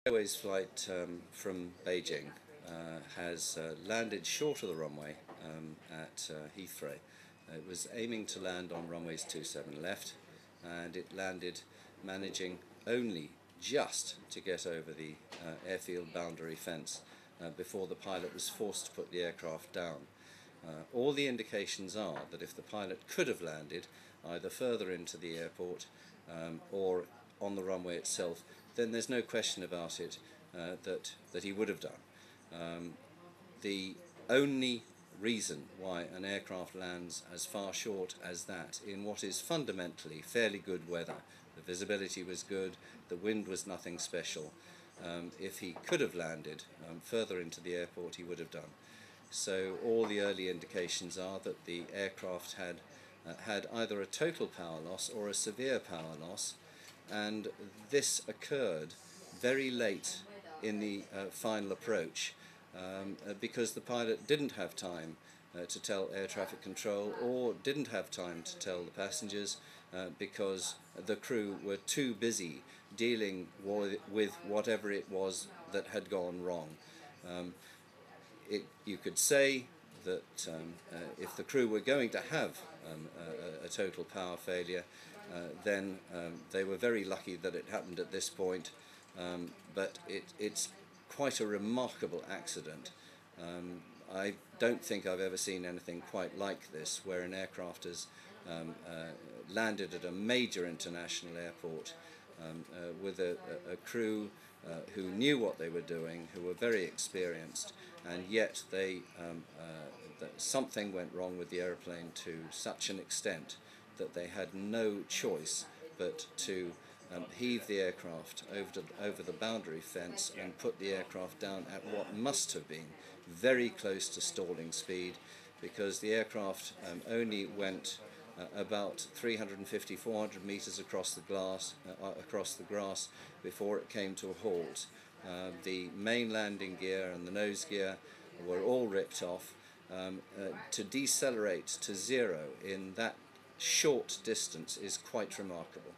Airways flight from Beijing has landed short of the runway at Heathrow. It was aiming to land on runways 27 left, and it landed managing only just to get over the airfield boundary fence before the pilot was forced to put the aircraft down. All the indications are that if the pilot could have landed either further into the airport or on the runway itself, then there's no question about it that he would have done. The only reason why an aircraft lands as far short as that in what is fundamentally fairly good weather, the visibility was good, the wind was nothing special, if he could have landed further into the airport he would have done. So all the early indications are that the aircraft had either a total power loss or a severe power loss, and this occurred very late in the final approach because the pilot didn't have time to tell air traffic control, or didn't have time to tell the passengers because the crew were too busy dealing with whatever it was that had gone wrong. You could say that if the crew were going to have a total power failure, then they were very lucky that it happened at this point, but it's quite a remarkable accident. I don't think I've ever seen anything quite like this, where an aircraft has landed at a major international airport with a crew who knew what they were doing, who were very experienced, and yet something went wrong with the aeroplane to such an extent that they had no choice but to heave the aircraft over the boundary fence and put the aircraft down at what must have been very close to stalling speed, because the aircraft only went about 350-400 meters across the grass before it came to a halt. The main landing gear and the nose gear were all ripped off. To decelerate to zero in that short distance is quite remarkable.